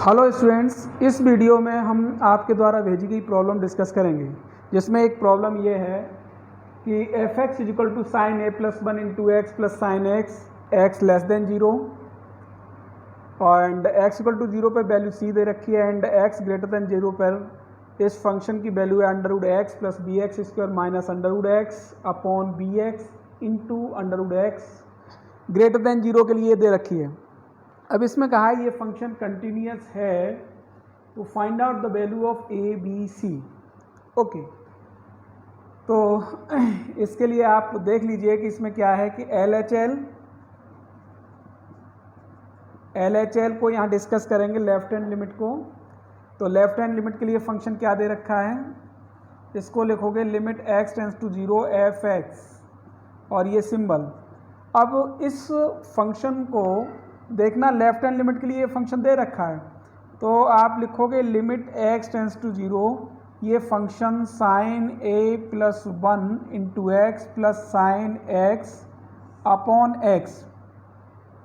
Hello students, इस video में हम आपके द्वारा भेजी गई प्रॉब्लम डिस्कस करेंगे, जिसमें एक प्रॉब्लम ये है कि f x is equal to sine A plus one into x plus sine x less than zero and x equal to zero पर वैल्यू सी दे रखी है and x greater than zero पर इस फंक्शन की वैल्यू है under root x plus B x square minus under root x upon b x into under root x greater than zero के लिए दे रखी है। अब इसमें कहा है ये फंक्शन कंटिन्यूअस है तो find out the value of a b c. Okay, तो इसके लिए आप देख लीजिए कि इसमें क्या है कि एल एच एल को यहाँ डिस्कस करेंगे लेफ्ट हैंड लिमिट को। तो लेफ्ट हैंड लिमिट के लिए फंक्शन क्या दे रखा है, इसको लिखोगे limit x tends to zero f x और ये सिंबल। अब इस फंक्शन को देखना, लेफ्ट हैंड लिमिट के लिए ये फंक्शन दे रखा है तो आप लिखोगे limit x tends to zero, ये फंक्शन साइन ए plus one into x plus sine x upon X.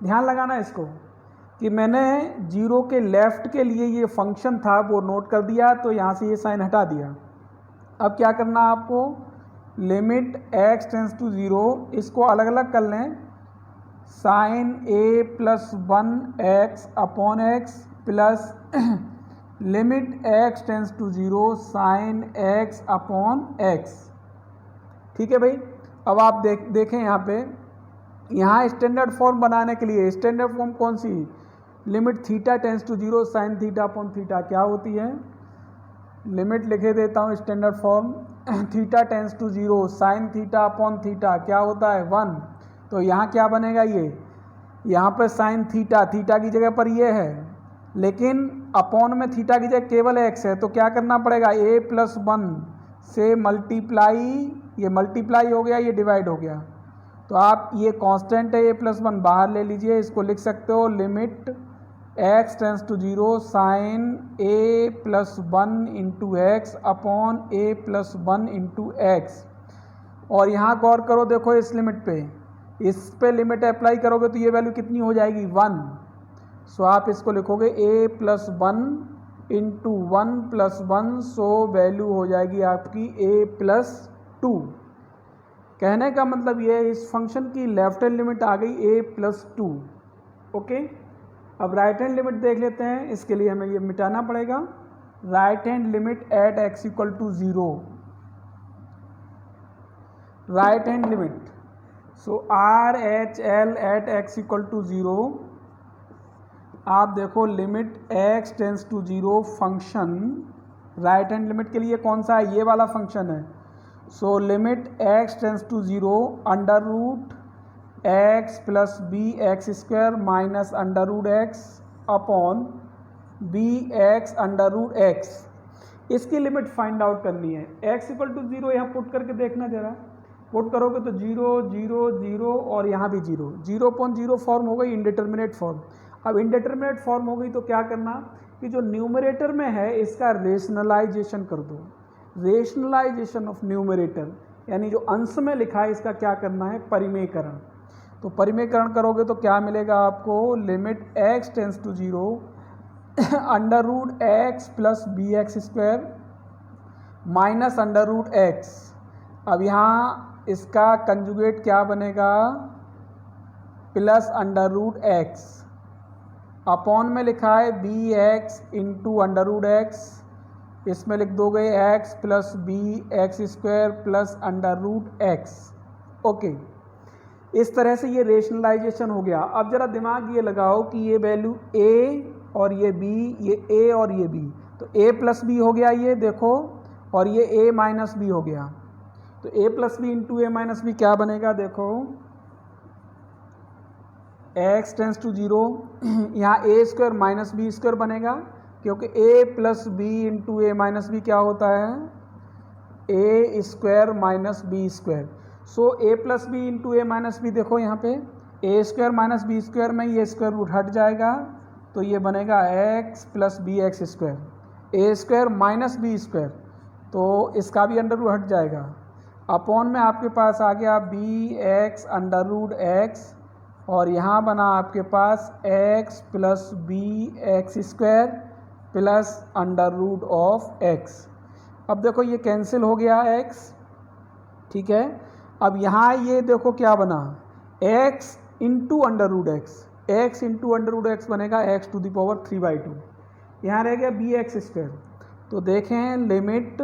ध्यान लगाना इसको कि मैंने जीरो के लेफ्ट के लिए ये फंक्शन था वो नोट कर दिया, तो यहाँ से ये साइन हटा दिया। अब क्या करना है आपको, limit x tends to zero, इसको अलग अलग कर लें, sine A plus one x upon x plus limit x tends to zero sine x upon x. ठीक है भाई। अब आप देखें यहाँ पे, यहाँ स्टैंडर्ड फॉर्म बनाने के लिए स्टैंडर्ड फॉर्म कौन सी, limit theta tends to zero sine theta upon theta क्या होती है, लिमिट लिखे देता हूँ standard form, theta tends to zero sine theta upon theta क्या होता है 1। तो यहाँ क्या बनेगा, ये यहाँ पर साइन थीटा, थीटा की जगह पर ये है, लेकिन अपॉन में थीटा की जगह केवल एक्स है, तो क्या करना पड़ेगा, ए प्लस वन से मल्टीप्लाई, ये मल्टीप्लाई हो गया, ये डिवाइड हो गया। तो आप ये कांस्टेंट है ए प्लस वन बाहर ले लीजिए, इसको लिख सकते हो limit x tends to zero sine A plus one into x upon a plus one into x. और यहाँ गौर करो, देखो इस लिमिट पे, इस पे लिमिट अप्लाई करोगे तो ये वैल्यू कितनी हो जाएगी 1। सो आप इसको लिखोगे a plus one into one plus one, so value हो जाएगी आपकी a प्लस टू। कहने का मतलब ये है इस फंक्शन की लेफ्ट हैंड लिमिट आ गई a प्लस टू। ओके, अब राइट हैंड लिमिट देख लेते हैं, इसके लिए हमें ये मिटाना पड़ेगा। Right hand limit at x equal to zero, right hand limit, so R H L at x equal to zero. आप देखो limit x tends to zero function right hand limit के लिए कौन सा है, ये वाला फंक्शन है। So limit x tends to zero under root x plus B x square minus under root x upon b x under root x. इसकी limit find out करनी है। एक्स इक्वल टू जीरो यहाँ put करके देखना जरा, put करोगे तो zero zero zero और यहाँ भी zero, zero point zero form हो गई इनडिटर्मिनेट फॉर्म। अब इनडिटर्मिनेट फॉर्म हो गई तो क्या करना कि जो न्यूमरेटर में है इसका रेशनलाइजेशन कर दो, रेशनलाइजेशन ऑफ न्यूमरेटर, यानी जो अंश में लिखा है इसका क्या करना है, परिमेयकरण। तो परिमेयकरण करोगे तो क्या मिलेगा आपको, limit x tends to zero under root x plus B x square minus under root x. अब यहाँ इसका कंजुगेट क्या बनेगा, plus under root x, upon में लिखा है b x into under root x, इसमें लिख दोगे x plus B x square plus under root x. Okay, इस तरह से ये रेशनलाइजेशन हो गया। अब जरा दिमाग ये लगाओ कि ये वैल्यू ए और ये बी, ये ए और ये बी, तो ए प्लस बी हो गया ये देखो, और ये ए माइनस बी हो गया। तो a plus B into A minus B क्या बनेगा, देखो x टेंस टू जीरो, यहाँ A square minus B square बनेगा, क्योंकि a plus B into A minus B क्या होता है, A square minus B square. So a plus B into A minus B, देखो यहाँ पे A square minus B square में ये स्क्वायर रूट हट जाएगा, तो ये बनेगा x plus B x square, A square minus B square, तो इसका भी अंडर रूट हट जाएगा, अपॉन में आपके पास आ गया b x under root x और यहाँ बना आपके पास x plus B x square plus under root of x। अब देखो ये कैंसिल हो गया x, ठीक है। अब यहाँ ये देखो क्या बना, x into under root x, x into under root x बनेगा x टू द पावर 3/2। यहाँ रह गया बी एक्स स्क्वायर। तो देखें लिमिट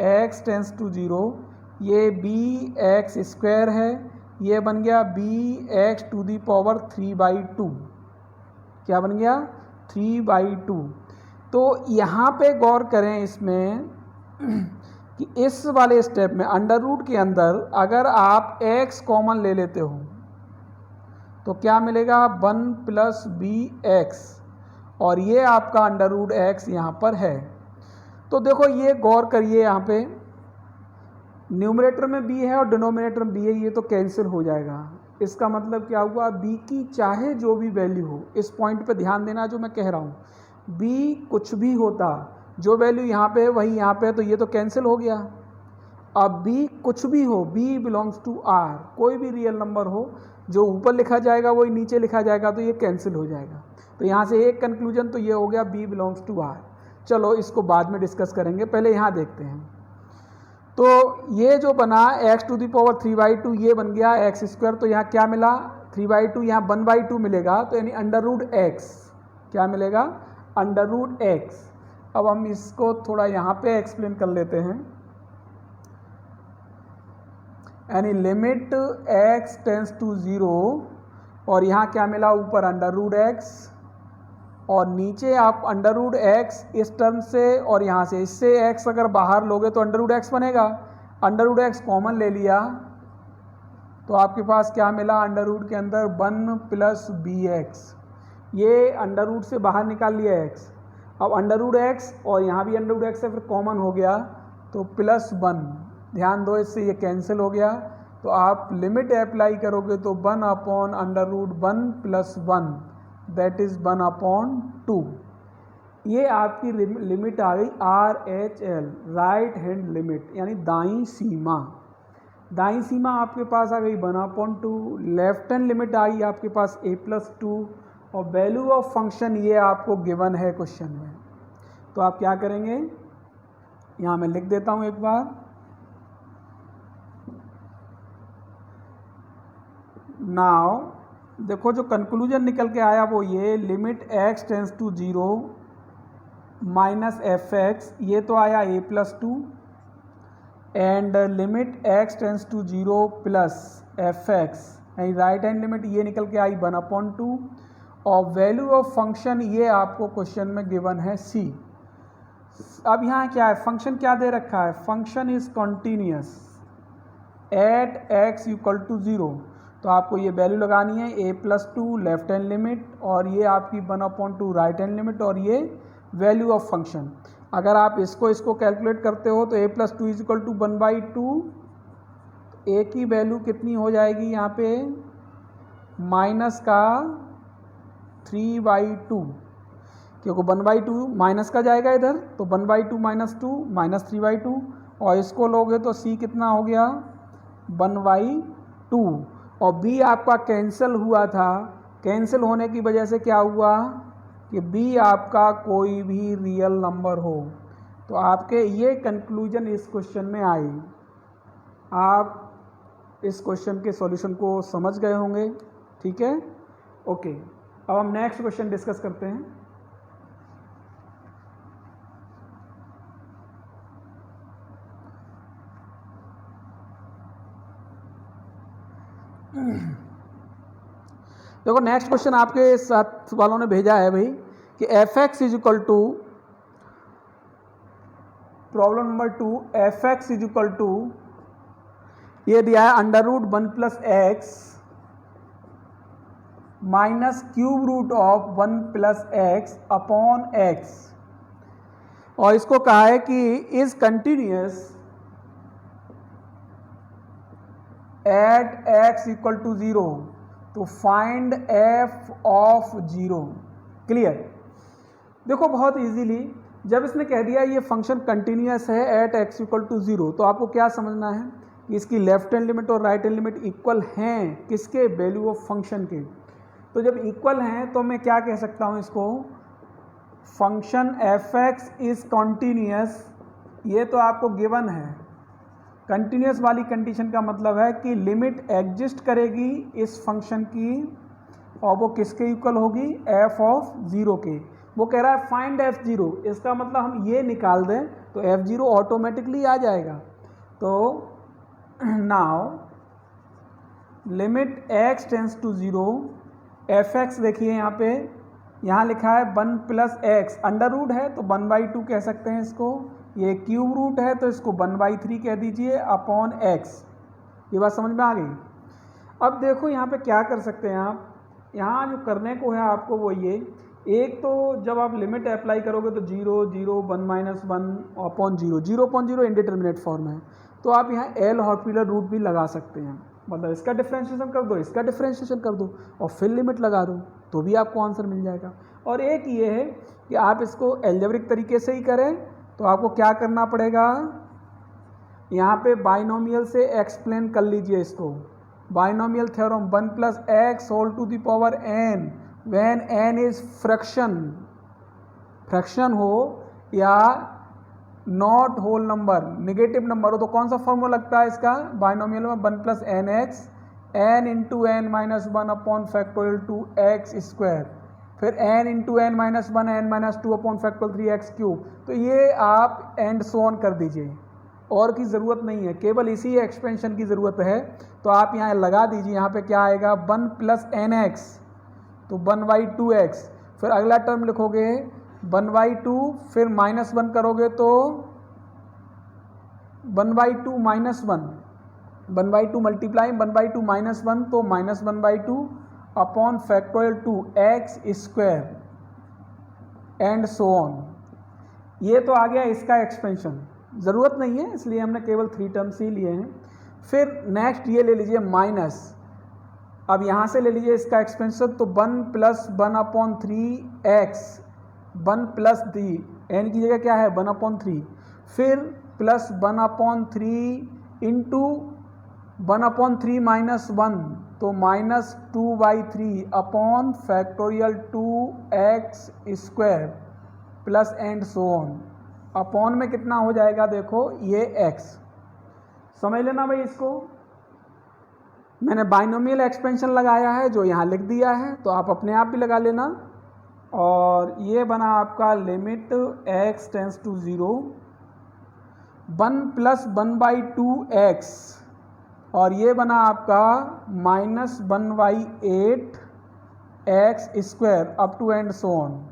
x टेंस टू 0, ये बी एक्स स्क्वायर है, ये बन गया b x to the power 3/2। क्या बन गया 3/2। तो यहाँ पे गौर करें इसमें कि इस वाले स्टेप में अंडर रूट के अंदर अगर आप x कॉमन ले लेते हो तो क्या मिलेगा 1 प्लस बी एक्स, और ये आपका अंडर रूट एक्स यहाँ पर है। तो देखो ये गौर करिए, यहाँ पे न्यूमरेटर में b है और डिनोमिनेटर में b है, ये तो कैंसिल हो जाएगा। इसका मतलब क्या हुआ, b की चाहे जो भी वैल्यू हो, इस पॉइंट पे ध्यान देना जो मैं कह रहा हूँ, b कुछ भी होता, जो वैल्यू यहाँ पे है वही यहाँ पे है, तो ये तो कैंसिल हो गया। अब b कुछ भी हो, b बिलोंग्स टू r, कोई भी रियल नंबर हो, जो ऊपर लिखा जाएगा वही नीचे लिखा जाएगा, तो ये कैंसिल हो जाएगा। तो यहाँ से एक कंक्लूजन तो ये हो गया b बिलोंग्स टू r। चलो इसको बाद में डिस्कस करेंगे, पहले यहाँ देखते हैं। तो ये जो बना x टू दी पावर 3/2, ये बन गया एक्स स्क्वायर। तो यहाँ क्या मिला 3/2, यहाँ 1/2 मिलेगा, तो यानी अंडर रूट एक्स, क्या मिलेगा अंडर रूट एक्स। अब हम इसको थोड़ा यहाँ पे एक्सप्लेन कर लेते हैं। यानी लिमिट x टेंस टू 0, और यहाँ क्या मिला ऊपर अंडर रूट एक्स, और नीचे आप अंडर रूट एक्स इस टर्म से और यहाँ से, इससे x अगर बाहर लोगे तो अंडर रूट एक्स बनेगा। अंडर रूट एक्स कॉमन ले लिया तो आपके पास क्या मिला, अंडर रूट के अंदर 1 प्लस बी एक्स, ये अंडर रूट से बाहर निकाल लिया x। अब अंडर रूट एक्स और यहाँ भी अंडर रूट एक्स से फिर कॉमन हो गया तो प्लस 1, ध्यान दो इससे ये कैंसिल हो गया। तो आप लिमिट अप्लाई करोगे तो 1 upon under root 1 plus 1, that is 1/2। ये आपकी लिमिट आ गई RHL, राइट हैंड लिमिट, यानी दाईं सीमा। दाईं सीमा आपके पास आ गई 1/2। लेफ्ट हैंड लिमिट आई आपके पास a+2, और वैल्यू ऑफ फंक्शन ये आपको गिवन है क्वेश्चन में। तो आप क्या करेंगे, यहाँ मैं लिख देता हूँ एक बार। नाउ देखो जो कंक्लूजन निकल के आया वो ये, limit x tends to 0 minus fx, ये तो आया a+2, and limit x tends to 0 plus fx, यानी राइट हैंड लिमिट ये निकल के आई 1/2, और वैल्यू ऑफ फंक्शन ये आपको क्वेश्चन में गिवन है c। अब यहाँ क्या है, फंक्शन क्या दे रखा है, function is continuous at x equal to 0। तो आपको ये वैल्यू लगानी है a+2 लेफ्ट हैंड लिमिट, और ये आपकी 1/2 राइट हैंड लिमिट, और ये वैल्यू ऑफ फंक्शन। अगर आप इसको कैलकुलेट करते हो तो a+2 is equal to 1/2, a की वैल्यू कितनी हो जाएगी यहाँ पे, माइनस का 3/2, क्योंकि 1/2 माइनस का जाएगा इधर, तो 1/2 माइनस 2 माइनस 3/2, और इसको लोगे तो c कितना हो गया 1/2, और b आपका कैंसिल हुआ था। कैंसिल होने की वजह से क्या हुआ कि b आपका कोई भी रियल नंबर हो। तो आपके ये कंक्लूजन इस क्वेश्चन में आई। आप इस क्वेश्चन के सॉल्यूशन को समझ गए होंगे, ठीक है, ओके। अब हम नेक्स्ट क्वेश्चन डिस्कस करते हैं। देखो नेक्स्ट क्वेश्चन आपके साथ वालों ने भेजा है भाई कि fx is equal to, problem number 2, fx is equal to, ये दिया है under root 1 plus x minus cube root of 1 plus x upon x, और इसको कहा है कि is continuous at x equal to 0, तो फाइंड f ऑफ 0। क्लियर। देखो बहुत इजीली जब इसने कह दिया ये फंक्शन कंटिन्यूअस है एट x इक्वल टू 0, तो आपको क्या समझना है कि इसकी लेफ्ट हैंड लिमिट और राइट हैंड लिमिट इक्वल हैं, किसके, वैल्यू ऑफ फंक्शन के। तो जब इक्वल हैं तो मैं क्या कह सकता हूँ इसको, function F x is continuous, ये तो आपको गिवन है। कंटिन्यूअस वाली कंडीशन का मतलब है कि लिमिट एग्जिस्ट करेगी इस फंक्शन की और वो किसके इक्वल होगी, एफ ऑफ ज़ीरो के। वो कह रहा है फाइंड एफ ज़ीरो, इसका मतलब हम ये निकाल दें तो एफ ज़ीरो ऑटोमेटिकली आ जाएगा। तो now limit x tends to zero, f x देखिए यहाँ लिखा है 1 प्लस एक्स, अंडर रूट है तो 1/2 कह सकते हैं इसको, ये क्यूब रूट है तो इसको 1/3 कह दीजिए अपॉन एक्स। ये बात समझ में आ गई। अब देखो यहाँ पे क्या कर सकते हैं आप, यहाँ जो करने को है आपको वो ये, एक तो जब आप लिमिट अप्लाई करोगे तो 0 0 1 माइनस 1 अपॉन 0, 0.0 इंडिटरमिनेट फॉर्म है, तो आप यहाँ एल हॉस्पिटल रूट भी लगा सकते हैं, मतलब इसका डिफ्रेंशिएशन कर दो, इसका डिफ्रेंशिएशन कर दो और फिर लिमिट लगा दो तो भी आपको आंसर मिल जाएगा। और एक ये है कि आप इसको एल्जेब्रिक तरीके से ही करें तो आपको क्या करना पड़ेगा, यहाँ पे बाइनोमियल से एक्सप्लेन कर लीजिए इसको, binomial theorem 1 plus x whole to the power n when n is fraction हो या not whole number, negative number हो, तो कौन सा फॉर्मूला लगता है इसका बाइनोमियल में, 1 plus n x n into n minus 1 upon factorial 2x², फिर n into n minus 1 n minus 2 upon factorial 3x³। तो ये आप एंड सो ऑन कर दीजिए, और की ज़रूरत नहीं है, केवल इसी एक्सपेंशन की ज़रूरत है। तो आप यहाँ लगा दीजिए, यहाँ पे क्या आएगा 1 प्लस एन एक्स तो 1/2x, फिर अगला टर्म लिखोगे 1/2, फिर -1 करोगे तो 1/2 माइनस 1, 1/2 मल्टीप्लाई 1/2 माइनस 1 तो -1/2 upon factorial 2x² and so on. ये तो आ गया इसका एक्सपेंशन, ज़रूरत नहीं है इसलिए हमने केवल 3 टर्म्स ही लिए हैं। फिर नेक्स्ट ये ले लीजिए माइनस, अब यहाँ से ले लीजिए इसका एक्सपेंशन, तो 1 plus 1 upon 3x, 1 plus 3 N की जगह क्या है 1/3, फिर प्लस 1/3 इंटू 1/3 माइनस 1 तो -2/3 upon factorial 2x² plus and so on. Upon में कितना हो जाएगा देखो ये x, समझ लेना भाई। इसको मैंने बाइनोमियल एक्सपेंशन लगाया है जो यहाँ लिख दिया है, तो आप अपने आप भी लगा लेना। और ये बना आपका limit x tends to 0 1 plus 1/2x, और ये बना आपका -1/8x² up to and so on.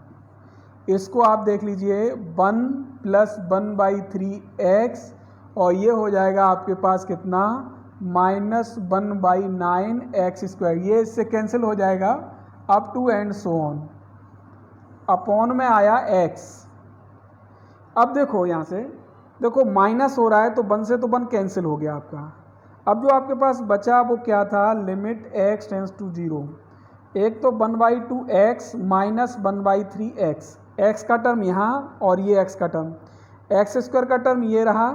इसको आप देख लीजिए 1 प्लस 1/3x, और ये हो जाएगा आपके पास कितना -1/9x², ये इससे कैंसिल हो जाएगा up to and so on. Upon में आया x। अब देखो यहाँ से देखो माइनस हो रहा है तो 1 से तो 1 कैंसिल हो गया आपका। अब जो आपके पास बचा वो क्या था, लिमिट x टेंस टू 0, एक तो 1/2x माइनस 1/3x, x का टर्म यहाँ और ये x का टर्म, x² का टर्म ये रहा,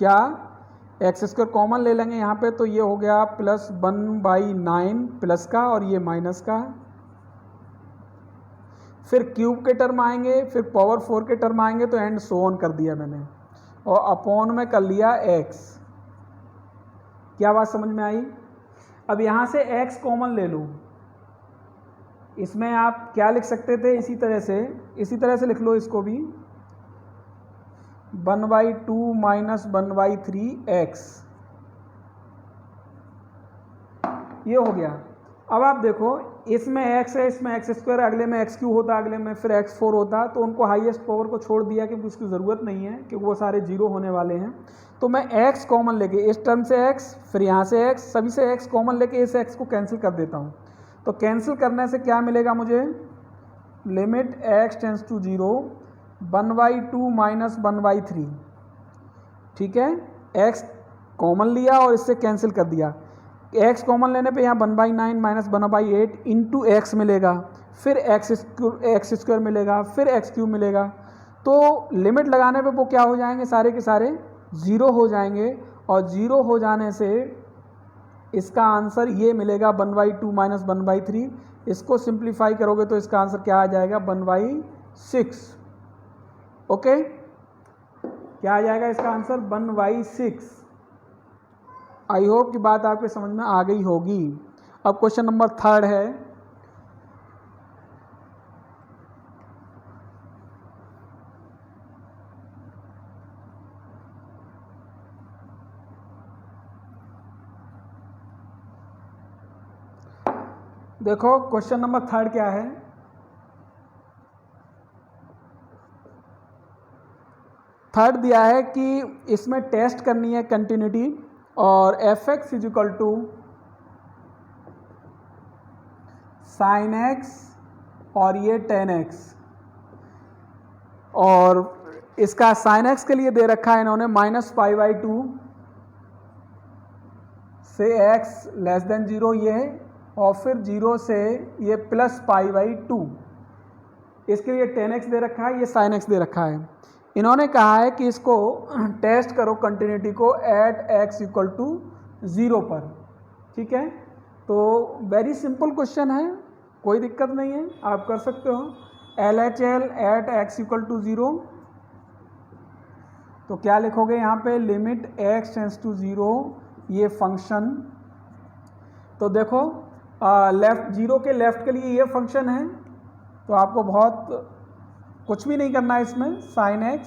क्या x² कॉमन ले लेंगे यहाँ पे तो ये हो गया प्लस 1/9 प्लस का और ये माइनस का, फिर क्यूब के टर्म आएंगे, फिर पावर 4 के टर्म आएंगे, तो एंड सो ऑन कर दिया मैंने, और अपॉन में कर लिया x। क्या बात समझ में आई। अब यहाँ से x कॉमन ले लो, इसमें आप क्या लिख सकते थे, इसी तरह से लिख लो इसको भी, 1/2 माइनस 1/3x, ये हो गया। अब आप देखो इसमें x है, इसमें x², अगले में x³ होता, अगले में फिर x4 होता, तो उनको हाईएस्ट पावर को छोड़ दिया क्योंकि उसकी ज़रूरत नहीं है क्योंकि वो सारे 0 होने वाले हैं। तो मैं x कॉमन लेके, इस टर्म से x, फिर यहाँ से x, सभी से x कॉमन लेके इस x को कैंसिल कर देता हूँ। तो कैंसिल करने से क्या मिलेगा मुझे, limit x tends to 0 1/2 minus 1/3, ठीक है, x कॉमन लिया और इससे कैंसिल कर दिया। x कॉमन लेने पे यहाँ 1/9 माइनस 1/8 इंटू x मिलेगा, फिर x² मिलेगा, फिर x³ मिलेगा। तो लिमिट लगाने पे वो क्या हो जाएंगे, सारे के सारे 0 हो जाएंगे, और 0 हो जाने से इसका आंसर ये मिलेगा 1/2 माइनस 1/3। इसको सिंप्लीफाई करोगे तो इसका आंसर क्या आ जाएगा 1/6। ओके, क्या आ जाएगा इसका आंसर 1/6। आई होप कि बात आपके समझ में आ गई होगी। अब क्वेश्चन नंबर 3 है, देखो क्वेश्चन नंबर 3 क्या है। थर्ड दिया है कि इसमें टेस्ट करनी है कंटिन्यूटी और f(x) is equal to sin x और ये tan x, और इसका sin x के लिए दे रखा है इन्होंने -π/2 से x लेस देन 0 ये है, और फिर 0 से ये +π/2। इसके लिए tan x दे रखा है, ये sin x दे रखा है। इन्होंने कहा है कि इसको टेस्ट करो कंटिन्यूटी को एट x इक्वल टू 0 पर। ठीक है, तो वेरी सिंपल क्वेश्चन है, कोई दिक्कत नहीं है, आप कर सकते हो। LHL at x equal to 0, तो क्या लिखोगे यहाँ पे लिमिट x टेंस टू 0 ये फंक्शन। तो देखो लेफ्ट 0 के लेफ्ट के लिए ये फंक्शन है, तो आपको बहुत कुछ भी नहीं करना है इसमें, sin x।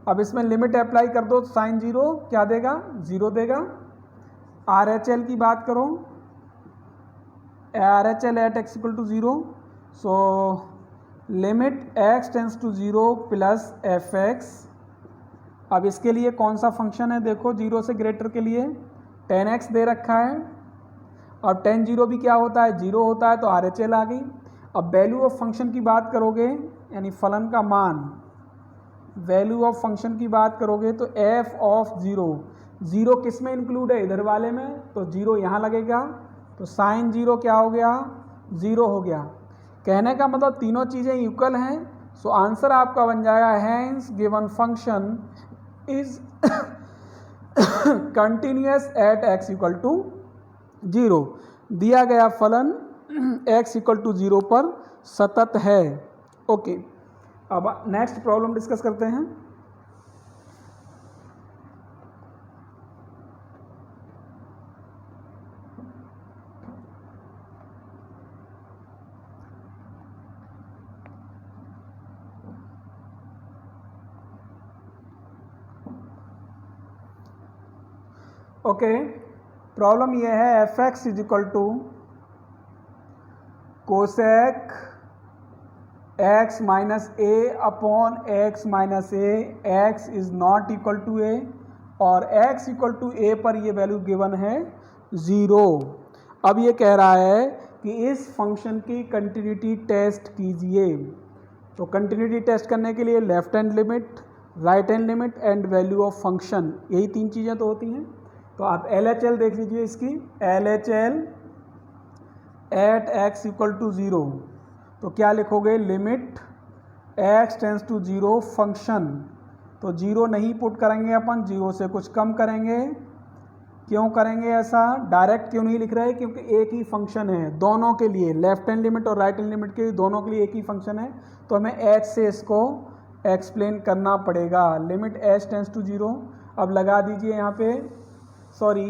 अब इसमें लिमिट अप्लाई कर दो, sin 0 क्या देगा 0 देगा। RHL की बात करो, RHL at x equal to 0, so limit x tends to 0 plus fx। अब इसके लिए कौन सा फंक्शन है, देखो 0 से ग्रेटर के लिए tan x दे रखा है, और tan 0 भी क्या होता है 0 होता है, तो RHL आ गई। अब वैल्यू ऑफ फंक्शन की बात करोगे, यानी फलन का मान, वैल्यू ऑफ फंक्शन की बात करोगे तो f ऑफ 0, 0 किस में इंक्लूड है इधर वाले में, तो 0 यहाँ लगेगा, तो sin 0 क्या हो गया 0 हो गया। कहने का मतलब तीनों चीज़ें इक्वल हैं, सो आंसर आपका बन जाएगा hence given function is continuous at x equal to 0। दिया गया फलन x इक्वल टू 0 पर सतत है। ओके, अब नेक्स्ट प्रॉब्लम डिस्कस करते हैं। ओके, प्रॉब्लम ये है f(x) is equal to cosec x minus a upon x minus a, x is not equal to a, और x इक्वल टू a पर ये वैल्यू गिवन है 0। अब ये कह रहा है कि इस फंक्शन की कंटिन्यूटी टेस्ट कीजिए। तो कंटिन्यूटी टेस्ट करने के लिए left hand limit, right hand limit and value of function, यही 3 चीज़ें तो होती हैं। तो आप LHL देख लीजिए इसकी, LHL at x equal to 0, तो क्या लिखोगे limit x tends to 0 function. तो 0 नहीं पुट करेंगे अपन, 0 से कुछ कम करेंगे। क्यों करेंगे ऐसा, डायरेक्ट क्यों नहीं लिख रहे, क्योंकि एक ही फंक्शन है दोनों के लिए, लेफ्ट हैंड लिमिट और राइट हैंड लिमिट के दोनों के लिए एक ही फंक्शन है, तो हमें h से इसको एक्सप्लेन करना पड़ेगा। लिमिट h टेंस टू 0, अब लगा दीजिए यहाँ पे, सॉरी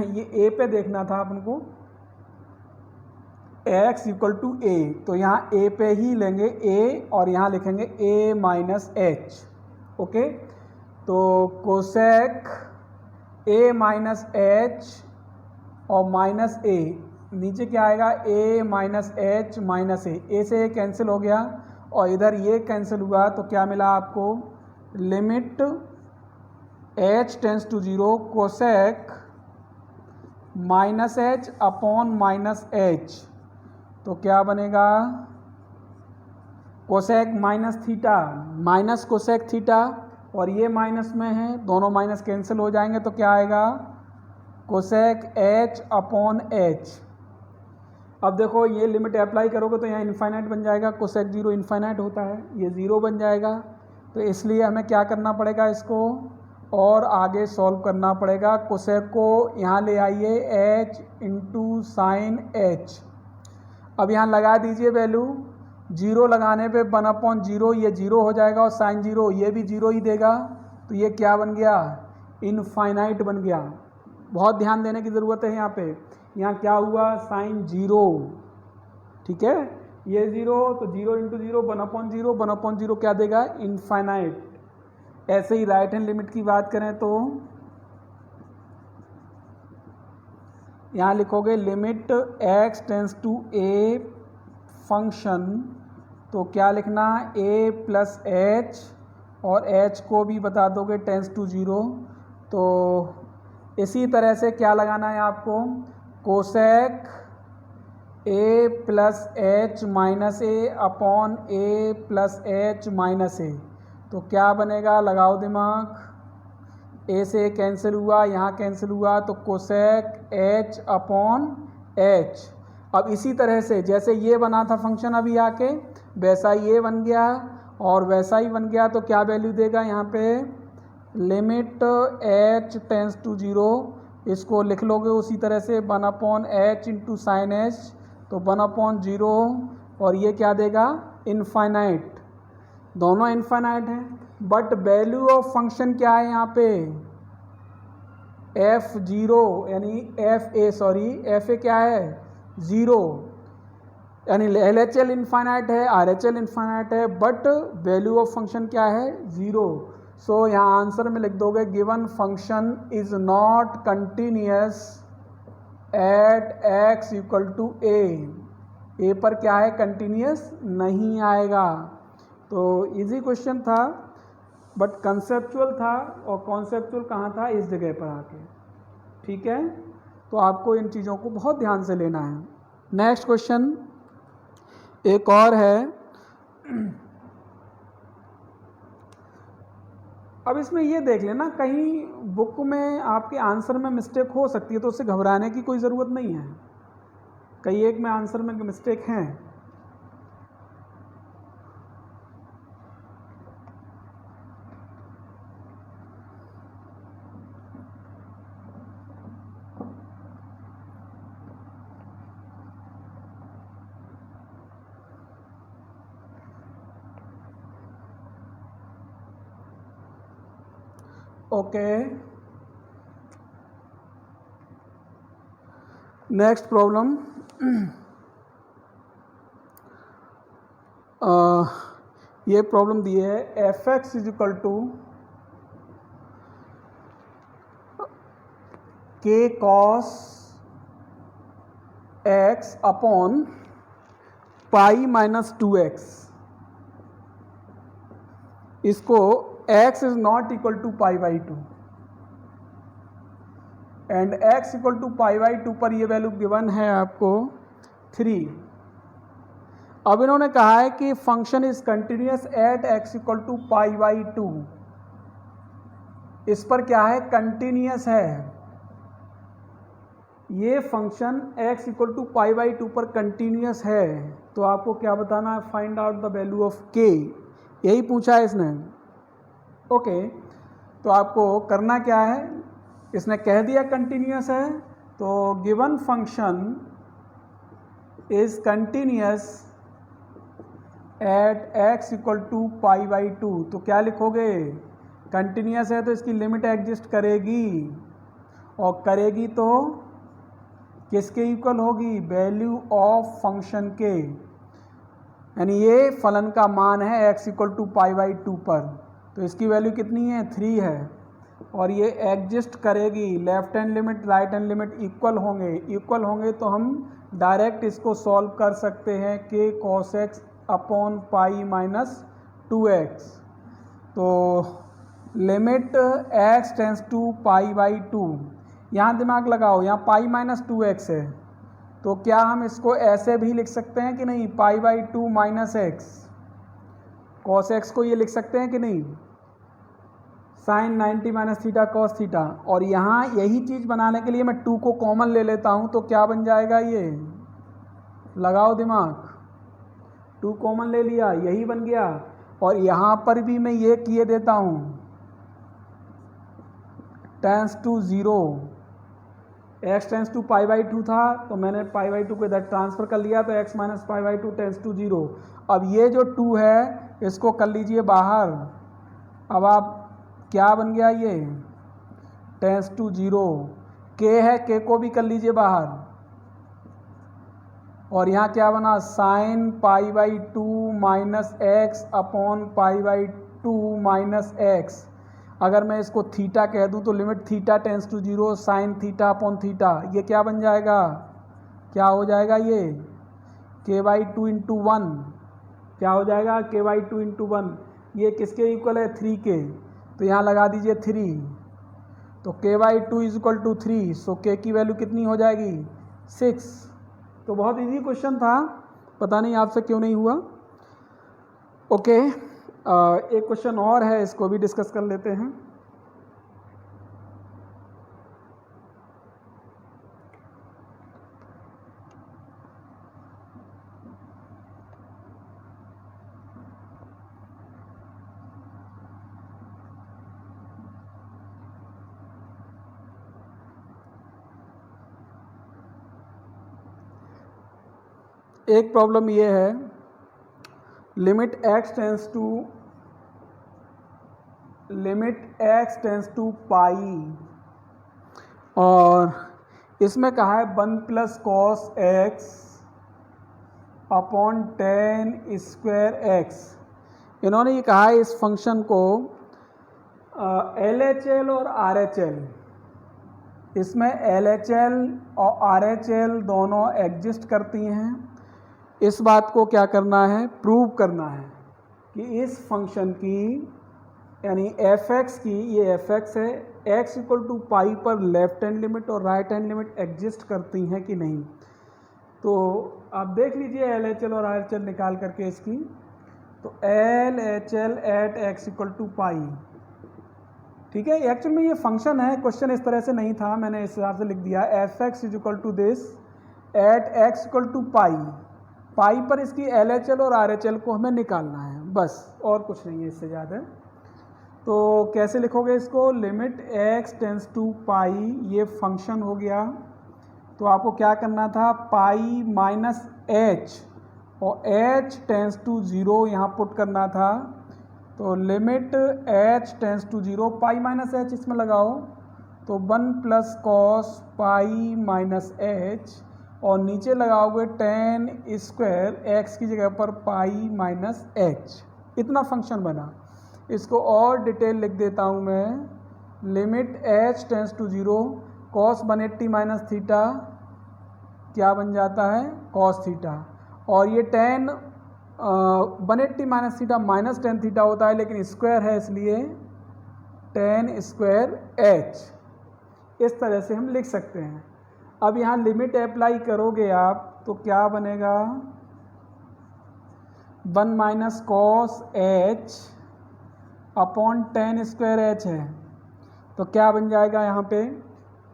ये a पे देखना था अपन को, x इक्वल टू a, तो यहाँ a पे ही लेंगे a, और यहाँ लिखेंगे a माइनस h। ओके, तो कोसेक a माइनस h और माइनस a, नीचे क्या आएगा a minus h minus a से कैंसिल हो गया, और इधर ये कैंसिल हुआ, तो क्या मिला आपको limit h tends to 0 cosec minus h upon minus h, तो क्या बनेगा cosec minus theta minus cosec theta, और ये माइनस में है, दोनों माइनस कैंसिल हो जाएंगे, तो क्या आएगा कोसेक h अपॉन h। अब देखो ये लिमिट अप्लाई करोगे तो यहाँ इन्फाइनाइट बन जाएगा, कोसेक 0 इन्फाइनाइट होता है, ये 0 बन जाएगा, तो इसलिए हमें क्या करना पड़ेगा इसको, और आगे सॉल्व करना पड़ेगा। कोसेक को यहाँ ले आइए h इंटू साइन एच। अब यहाँ लगा दीजिए वैल्यू, जीरो लगाने पे 1/0 ये जीरो हो जाएगा और साइन जीरो ये भी जीरो ही देगा, तो ये क्या बन गया, इनफाइनाइट बन गया। बहुत ध्यान देने की ज़रूरत है यहाँ पे। यहाँ क्या हुआ, साइन जीरो, ठीक है, ये जीरो, तो जीरो इंटू जीरो 1/0, 1/0 क्या देगा, इनफाइनाइट। ऐसे ही राइट हैंड लिमिट की बात करें तो यहाँ लिखोगे limit x tends to a function, तो क्या लिखना, a प्लस एच, और h को भी बता दोगे टेंस टू 0। तो इसी तरह से क्या लगाना है आपको, cosec a plus H minus A upon a plus H minus A, तो क्या बनेगा, लगाओ दिमाग, a से कैंसिल हुआ, यहाँ कैंसिल हुआ, तो कोसेक h अपॉन h। अब इसी तरह से जैसे ये बना था फंक्शन अभी आके, वैसा ये बन गया और वैसा ही बन गया, तो क्या वैल्यू देगा यहाँ पे, लिमिट h टेंस टू 0, इसको लिख लोगे उसी तरह से 1/h इंटू साइन एच, तो 1/0, और ये क्या देगा, इनफाइनाइट। दोनों इनफाइनाइट हैं, बट वैल्यू ऑफ फंक्शन क्या है यहाँ पे, f0 यानी f a क्या है, 0, यानी LHL इनफाइनाइट है, RHL इनफाइनाइट है, बट वैल्यू ऑफ फंक्शन क्या है, 0। सो यहाँ आंसर में लिख दोगे given function is not continuous at x equal to a पर क्या है, कंटिन्यूअस नहीं आएगा। तो इजी क्वेश्चन था, बट कंसेप्चुअल था, और कॉन्सेप्चुअल कहाँ था, इस जगह पर आके, ठीक है। तो आपको इन चीज़ों को बहुत ध्यान से लेना है। नेक्स्ट क्वेश्चन एक और है। अब इसमें ये देख लेना, कहीं बुक में आपके आंसर में मिस्टेक हो सकती है, तो उससे घबराने की कोई ज़रूरत नहीं है। कई एक में आंसर में मिस्टेक हैं, ओके। नेक्स्ट प्रॉब्लम, ये प्रॉब्लम दी है, fx is equal to k cos x upon pi minus 2x। इसको x is not equal to pi by 2 and x equal to pi by 2 पर ये वैल्यू गिवन है आपको 3। अब इन्होंने कहा है कि function is continuous at x equal to pi by 2। इस पर क्या है, कंटिन्यूअस है। ये function x equal to pi by 2 पर कंटिन्यूअस है, तो आपको क्या बताना है, find out the value of k, यही पूछा है इसने। ओके, तो आपको करना क्या है, इसने कह दिया कंटिन्यूअस है, तो given function is continuous at x equal to pi by 2, तो क्या लिखोगे, कंटिन्यूअस है तो इसकी लिमिट एग्जिस्ट करेगी, और करेगी तो किसके इक्वल होगी, वैल्यू ऑफ फंक्शन के, यानी ये फलन का मान है x equal to pi by 2 पर, तो इसकी वैल्यू कितनी है, 3 है, और ये एग्जिस्ट करेगी। Left hand limit right hand limit equal होंगे तो हम डायरेक्ट इसको सॉल्व कर सकते हैं, k cos x upon pi minus 2x। तो limit x tends to pi by 2, यहाँ दिमाग लगाओ, यहाँ पाई माइनस 2x है, तो क्या हम इसको ऐसे भी लिख सकते हैं कि नहीं, pi by 2 minus x, cos x को ये लिख सकते हैं कि नहीं, sine 90 minus theta cos theta. और यहाँ यही चीज़ बनाने के लिए मैं 2 को कॉमन ले लेता हूँ, तो क्या बन जाएगा, ये लगाओ दिमाग, 2 कॉमन ले लिया, यही बन गया। और यहाँ पर भी मैं ये किए देता हूँ, tends to 0, x tends to π/2 था तो मैंने π/2 को इधर ट्रांसफ़र कर लिया तो x माइनस π/2 टेंस टू 0। अब ये जो 2 है इसको कर लीजिए बाहर। अब आप क्या बन गया ये टेंस टू 0, k है k को भी कर लीजिए बाहर और यहाँ क्या बना sine π/2 minus X upon π/2 minus X. अगर मैं इसको थीटा कह दूँ तो limit theta tends to 0 sine theta upon theta, ये क्या बन जाएगा, क्या हो जाएगा ये k/2 इंटू 1, क्या हो जाएगा k/2 इंटू 1। ये किसके इक्वल है 3 के, तो यहाँ लगा दीजिए 3, तो k/2 is equal to 3, so k की वैल्यू कितनी हो जाएगी 6। तो बहुत इजी क्वेश्चन था, पता नहीं आपसे क्यों नहीं हुआ। ओके, एक क्वेश्चन और है, इसको भी डिस्कस कर लेते हैं। एक प्रॉब्लम ये है, लिमिट x टेंस टू पाई और इसमें कहा है 1 plus cos x upon ten square x. इन्होंने ये कहा है इस फंक्शन को LHL और RHL, इसमें LHL और RHL दोनों एग्जिस्ट करती हैं। इस बात को क्या करना है, प्रूव करना है कि इस फंक्शन की यानी fx की, ये fx है, x इक्वल टू पाई पर लेफ्ट हैंड लिमिट और राइट हैंड लिमिट एग्जिस्ट करती हैं कि नहीं। तो आप देख लीजिए LHL और RHL निकाल करके इसकी, तो LHL at x equal to pi, ठीक है। एक्चुअल में ये फंक्शन है, क्वेश्चन इस तरह से नहीं था, मैंने इस हिसाब से लिख दिया fx is equal to this at x equal to pi, pi पर इसकी LHL और RHL को हमें निकालना है, बस और कुछ नहीं है इससे ज़्यादा। तो कैसे लिखोगे इसको, limit x tends to pi, ये फंक्शन हो गया, तो आपको क्या करना था पाई माइनस h और h टेंस टू 0 यहाँ पुट करना था। तो limit h tends to 0, pi minus h इसमें लगाओ तो 1 plus cos pi minus h और नीचे लगाओगे टेन स्क्वायर x की जगह पर पाई माइनस h, इतना फंक्शन बना। इसको और डिटेल लिख देता हूँ मैं, limit h tends to 0 cos 180 minus theta क्या बन जाता है कॉस थीटा, और ये tan 180 minus theta minus tan theta होता है लेकिन स्क्वायर है इसलिए टेन स्क्वायर h। इस तरह से हम लिख सकते हैं। अब यहाँ लिमिट अप्लाई करोगे आप तो क्या बनेगा 1 minus cos h upon ten square h है, तो क्या बन जाएगा यहाँ पे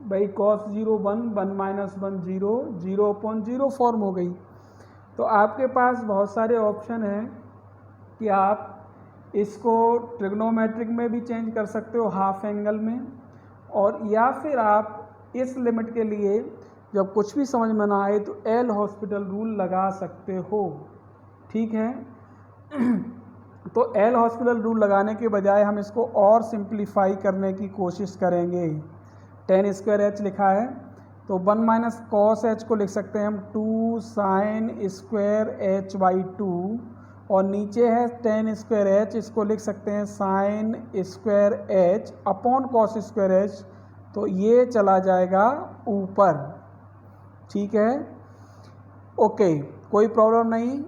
भाई कॉस 0 1, 1 माइनस 1 0, 0 अपॉन 0 फॉर्म हो गई। तो आपके पास बहुत सारे ऑप्शन हैं कि आप इसको ट्रिग्नोमेट्रिक में भी चेंज कर सकते हो हाफ एंगल में, और या फिर आप इस लिमिट के लिए जब कुछ भी समझ में ना आए तो एल हॉस्पिटल रूल लगा सकते हो, ठीक है। तो एल हॉस्पिटल रूल लगाने के बजाय हम इसको और सिंप्लीफाई करने की कोशिश करेंगे। टेन स्क्वायर h लिखा है तो 1 माइनस कॉस h को लिख सकते हैं हम 2 साइन स्क्वायर h/2 और नीचे है टेन स्क्वायर h, इसको लिख सकते हैं sine square h upon cos square h, तो ये चला जाएगा ऊपर, ठीक है। ओके, कोई प्रॉब्लम नहीं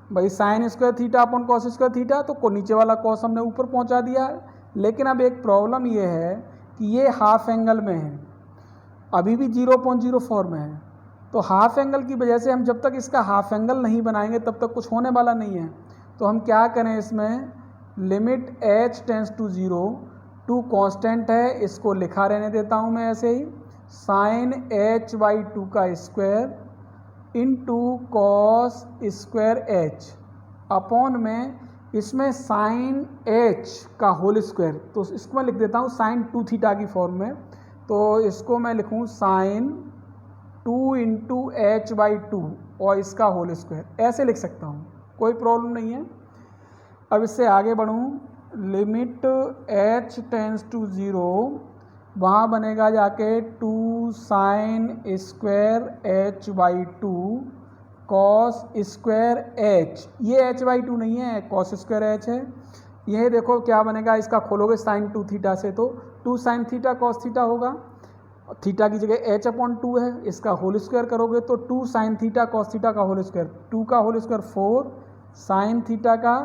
भाई, sine square theta upon cos square theta, तो नीचे वाला कॉस हमने ऊपर पहुंचा दिया। लेकिन अब एक प्रॉब्लम ये है कि ये हाफ एंगल में है, अभी भी 0.0 फॉर्म है, तो हाफ एंगल की वजह से हम जब तक इसका हाफ एंगल नहीं बनाएंगे तब तक कुछ होने वाला नहीं है। तो हम क्या करें, इसमें limit h tends to 0, 2 constant है, इसको लिखा रहने देता हूँ मैं ऐसे ही, साइन h/2 का square into cos square h upon में इसमें साइन एच का होल स्क्वायर, तो इसको मैं लिख देता हूँ साइन 2 थीटा की फॉर्म में। तो इसको मैं लिखूँ साइन 2 इंटू एच बाई 2 और इसका होल स्क्वायर, ऐसे लिख सकता हूँ, कोई प्रॉब्लम नहीं है। अब इससे आगे बढ़ूँ, लिमिट एच टेंस टू 0, वहाँ बनेगा जाके 2 sine square H by 2 cos square H, ये एच बाई 2 नहीं है, कॉस स्क्वायर एच है। ये देखो क्या बनेगा, इसका खोलोगे साइन 2 थीटा से तो 2 साइन थीटा कॉस थीटा होगा, थीटा की जगह एच अपॉन 2 है, इसका होल स्क्वायर करोगे तो 2 साइन थीटा कॉस थीटा का होल स्क्वायर, 2 का होल स्क्वायर 4 साइन थीटा का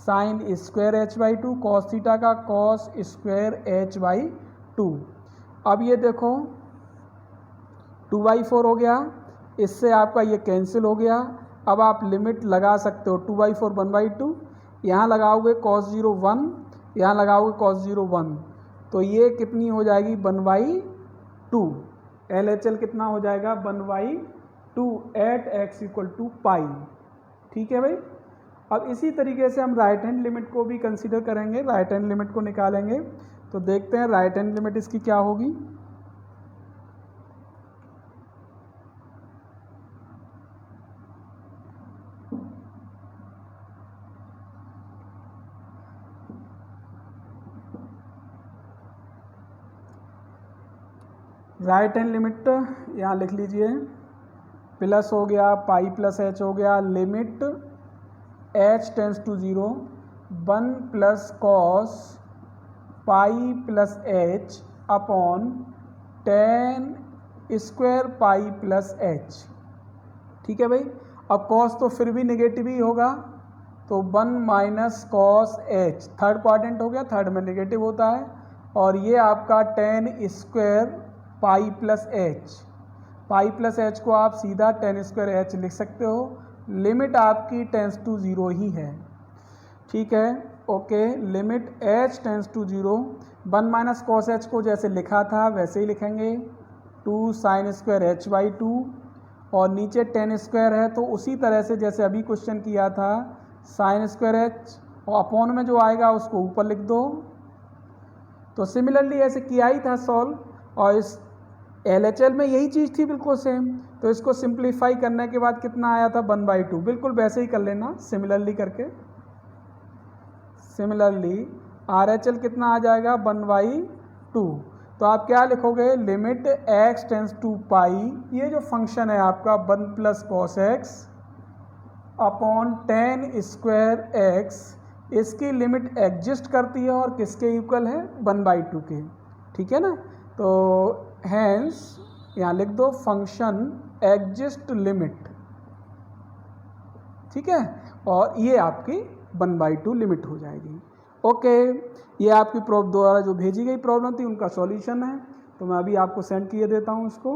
sine square H by 2 cos theta का कॉस स्क्वायर एच बाई 2। अब ये देखो 2/4 हो गया, इससे आपका ये कैंसिल हो गया। अब आप लिमिट लगा सकते हो 2/4 1/2, यहाँ लगाओगे cos 0 1, यहाँ लगाओगे cos 0 1, तो ये कितनी हो जाएगी 1/2। LHL कितना हो जाएगा 1/2 eight x equal to pi. ठीक है भाई। अब इसी तरीके से हम राइट हैंड लिमिट को भी कंसीडर करेंगे, राइट हैंड लिमिट को निकालेंगे। तो देखते हैं राइट हैंड लिमिट इसकी क्या होगी। राइट हैंड लिमिट यहाँ लिख लीजिए, प्लस हो गया पाई प्लस एच हो गया, limit h tends to 0 1 plus cos pi plus h upon 10 square pi plus h. ठीक है भाई। अब कॉस तो फिर भी नेगेटिव ही होगा, तो 1 minus cos H, third quadrant हो गया, थर्ड में नेगेटिव होता है, और ये आपका 10 स्क्वायर पाई प्लस एच, पाई प्लस एच को आप सीधा 10 स्क्वायर एच लिख सकते हो। लिमिट आपकी टेंस टू 0 ही है। ठीक है, okay. Limit h tends to 0, 1 minus cos h को जैसे लिखा था वैसे ही लिखेंगे, 2 साइन स्क्वायर एच बाई 2, और नीचे 10 स्क्वायर है तो उसी तरह से जैसे अभी क्वेश्चन किया था, साइन स्क्वायर एच और अपॉन में जो आएगा उसको ऊपर लिख दो। तो सिमिलरली ऐसे किया ही था सॉल्व, और इस LHL में यही चीज़ थी बिल्कुल सेम। तो इसको सिंप्लीफाई करने के बाद कितना आया था 1/2, बिल्कुल वैसे ही कर लेना सिमिलरली करके। सिमिलरली RHL कितना आ जाएगा 1/2। तो आप क्या लिखोगे, limit x tends to pi, ये जो फंक्शन है आपका 1 plus cos x upon 10 square x, इसकी लिमिट एग्जिस्ट करती है और किसके इक्वल है 1/2 के। ठीक है ना। तो हैंस यहाँ लिख दो फंक्शन एग्जिस्ट लिमिट। ठीक है, और ये आपकी 1/2 लिमिट हो जाएगी। ओके, ये आपकी प्रॉब्लम द्वारा जो भेजी गई प्रॉब्लम थी उनका सॉल्यूशन है, तो मैं अभी आपको सेंड किए देता हूँ इसको।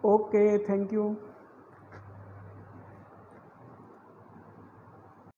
Okay, thank you.